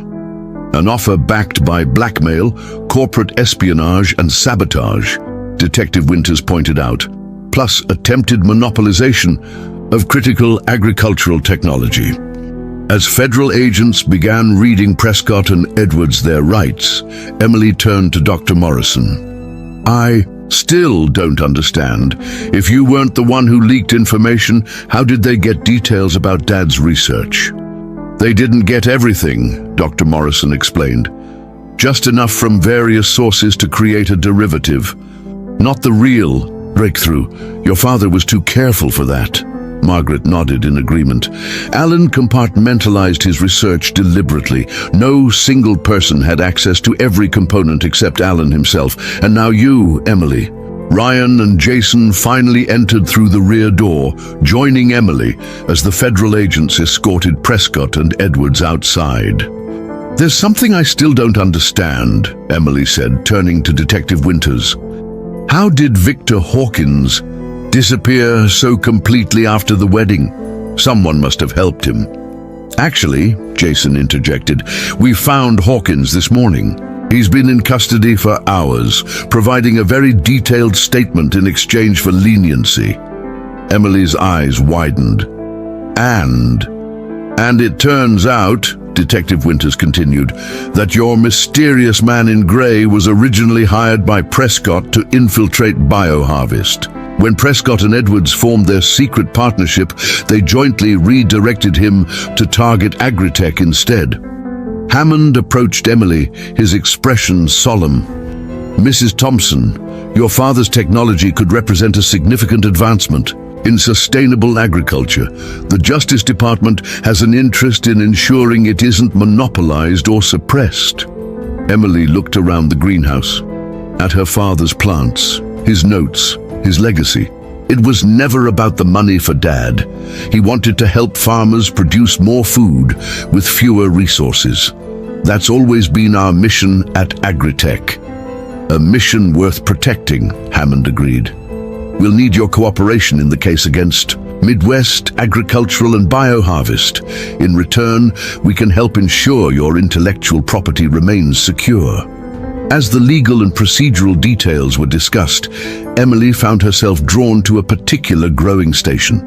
An offer backed by blackmail, corporate espionage and sabotage, Detective Winters pointed out, plus attempted monopolization of critical agricultural technology. As federal agents began reading Prescott and Edwards their rights, Emily turned to Dr. Morrison. I still don't understand. If you weren't the one who leaked information, how did they get details about Dad's research? They didn't get everything, Dr. Morrison explained. Just enough from various sources to create a derivative. Not the real breakthrough. Your father was too careful for that. Margaret nodded in agreement. Alan compartmentalized his research deliberately. No single person had access to every component except Alan himself. And now you, Emily. Ryan and Jason finally entered through the rear door, joining Emily as the federal agents escorted Prescott and Edwards outside. There's something I still don't understand, Emily said, turning to Detective Winters. How did Victor Hawkins disappear so completely after the wedding? Someone must have helped him. Actually, Jason interjected, we found Hawkins this morning. He's been in custody for hours, providing a very detailed statement in exchange for leniency. Emily's eyes widened. And it turns out, Detective Winters continued, that your mysterious man in grey was originally hired by Prescott to infiltrate Bioharvest. When Prescott and Edwards formed their secret partnership, they jointly redirected him to target Agritech instead. Hammond approached Emily, his expression solemn. Mrs. Thompson, your father's technology could represent a significant advancement in sustainable agriculture. The Justice Department has an interest in ensuring it isn't monopolized or suppressed. Emily looked around the greenhouse, at her father's plants, his notes, his legacy. It was never about the money for Dad. He wanted to help farmers produce more food with fewer resources. That's always been our mission at Agritech. A mission worth protecting, Hammond agreed. We'll need your cooperation in the case against Midwest Agricultural and Bioharvest. In return, we can help ensure your intellectual property remains secure. As the legal and procedural details were discussed, Emily found herself drawn to a particular growing station,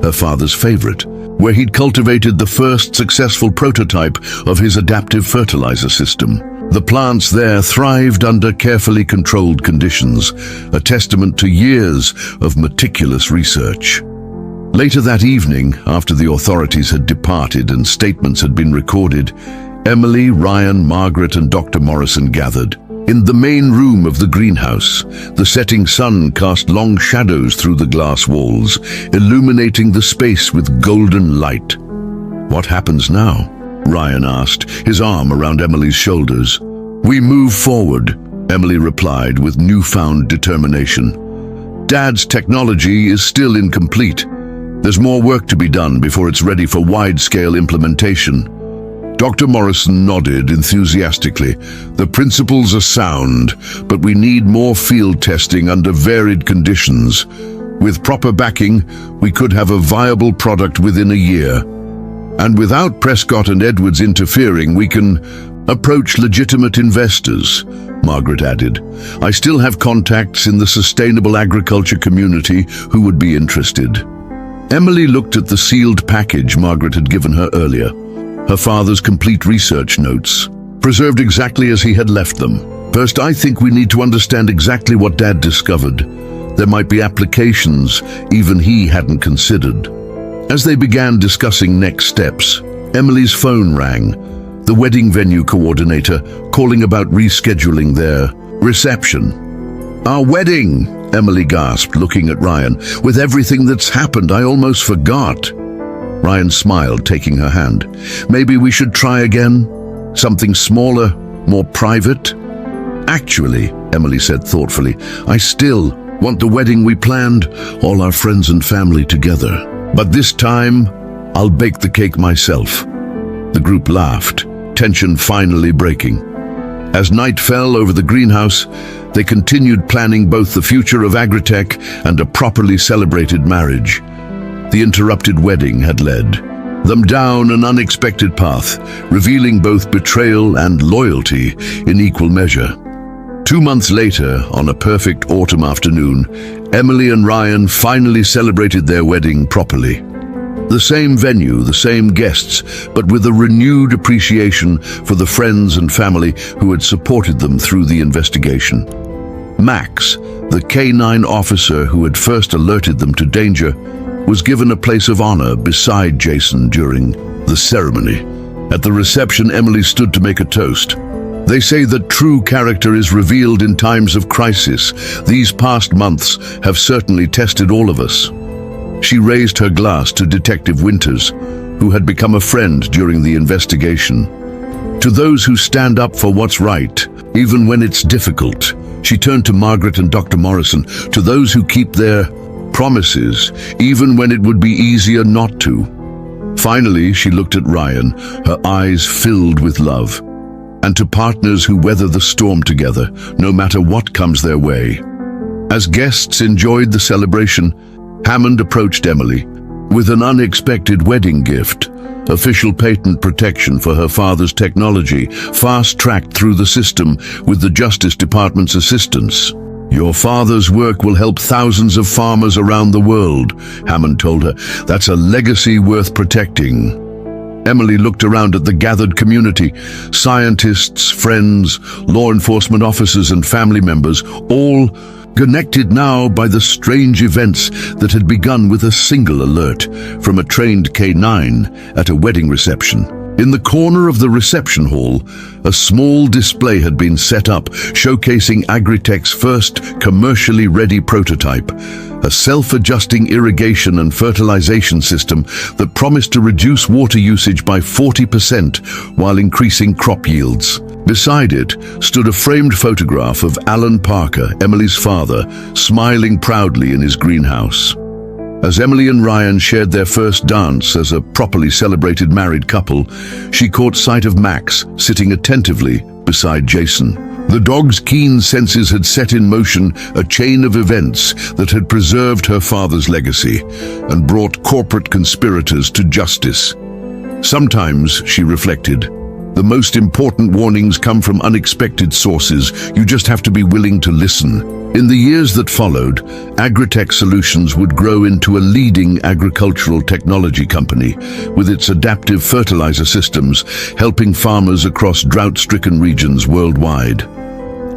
her father's favorite, where he'd cultivated the first successful prototype of his adaptive fertilizer system. The plants there thrived under carefully controlled conditions, a testament to years of meticulous research. Later that evening, after the authorities had departed and statements had been recorded, Emily, Ryan, Margaret, and Dr. Morrison gathered. In the main room of the greenhouse, the setting sun cast long shadows through the glass walls, illuminating the space with golden light. What happens now? Ryan asked, his arm around Emily's shoulders. We move forward, Emily replied with newfound determination. Dad's technology is still incomplete. There's more work to be done before it's ready for wide-scale implementation. Dr. Morrison nodded enthusiastically. The principles are sound, but we need more field testing under varied conditions. With proper backing, we could have a viable product within a year. And without Prescott and Edwards interfering, we can approach legitimate investors, Margaret added. I still have contacts in the sustainable agriculture community who would be interested. Emily looked at the sealed package Margaret had given her earlier. Her father's complete research notes, preserved exactly as he had left them. First, I think we need to understand exactly what Dad discovered. There might be applications even he hadn't considered. As they began discussing next steps, Emily's phone rang, the wedding venue coordinator calling about rescheduling their reception. "Our wedding," Emily gasped, looking at Ryan. "With everything that's happened, I almost forgot." Ryan smiled, taking her hand. "Maybe we should try again? Something smaller, more private?" "Actually," Emily said thoughtfully, "I still want the wedding we planned, all our friends and family together. But this time, I'll bake the cake myself." The group laughed, tension finally breaking. As night fell over the greenhouse, they continued planning both the future of agritech and a properly celebrated marriage. The interrupted wedding had led them down an unexpected path, revealing both betrayal and loyalty in equal measure. 2 months later, on a perfect autumn afternoon, Emily and Ryan finally celebrated their wedding properly. The same venue, the same guests, but with a renewed appreciation for the friends and family who had supported them through the investigation. Max, the K9 officer who had first alerted them to danger, was given a place of honor beside Jason during the ceremony. At the reception, Emily stood to make a toast. "They say that true character is revealed in times of crisis. These past months have certainly tested all of us." She raised her glass to Detective Winters, who had become a friend during the investigation. "To those who stand up for what's right, even when it's difficult." She turned to Margaret and Dr. Morrison. "To those who keep their promises, even when it would be easier not to." Finally, she looked at Ryan, her eyes filled with love. "And to partners who weather the storm together, no matter what comes their way." As guests enjoyed the celebration, Hammond approached Emily with an unexpected wedding gift, official patent protection for her father's technology, fast-tracked through the system with the Justice Department's assistance. "Your father's work will help thousands of farmers around the world," Hammond told her. "That's a legacy worth protecting." Emily looked around at the gathered community, scientists, friends, law enforcement officers and family members, all connected now by the strange events that had begun with a single alert from a trained K9 at a wedding reception. In the corner of the reception hall, a small display had been set up showcasing Agritech's first commercially ready prototype, a self-adjusting irrigation and fertilization system that promised to reduce water usage by 40% while increasing crop yields. Beside it stood a framed photograph of Alan Parker, Emily's father, smiling proudly in his greenhouse. As Emily and Ryan shared their first dance as a properly celebrated married couple, she caught sight of Max sitting attentively beside Jason. The dog's keen senses had set in motion a chain of events that had preserved her father's legacy and brought corporate conspirators to justice. Sometimes, she reflected, the most important warnings come from unexpected sources. You just have to be willing to listen. In the years that followed, Agritech Solutions would grow into a leading agricultural technology company, with its adaptive fertilizer systems helping farmers across drought-stricken regions worldwide.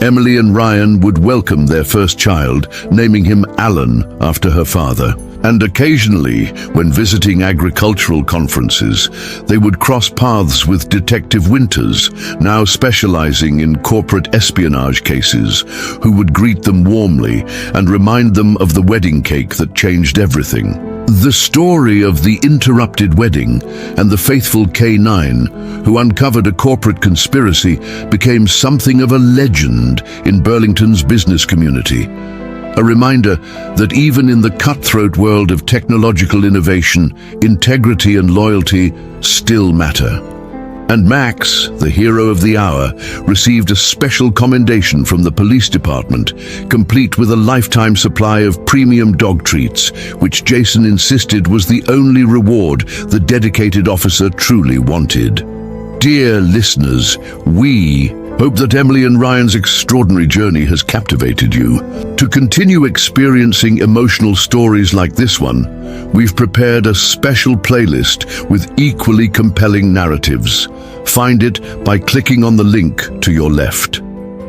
Emily and Ryan would welcome their first child, naming him Alan after her father. And occasionally, when visiting agricultural conferences, they would cross paths with Detective Winters, now specializing in corporate espionage cases, who would greet them warmly and remind them of the wedding cake that changed everything. The story of the interrupted wedding and the faithful K9, who uncovered a corporate conspiracy, became something of a legend in Burlington's business community. A reminder that even in the cutthroat world of technological innovation, integrity and loyalty still matter. And Max, the hero of the hour, received a special commendation from the police department, complete with a lifetime supply of premium dog treats, which Jason insisted was the only reward the dedicated officer truly wanted. Dear listeners, we hope that Emily and Ryan's extraordinary journey has captivated you. To continue experiencing emotional stories like this one, we've prepared a special playlist with equally compelling narratives. Find it by clicking on the link to your left.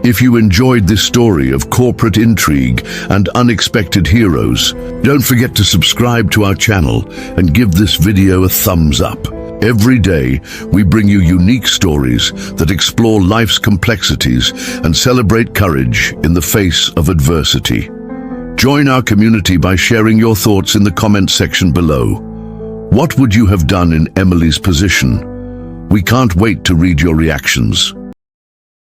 If you enjoyed this story of corporate intrigue and unexpected heroes, don't forget to subscribe to our channel and give this video a thumbs up. Every day, we bring you unique stories that explore life's complexities and celebrate courage in the face of adversity. Join our community by sharing your thoughts in the comment section below. What would you have done in Emily's position? We can't wait to read your reactions.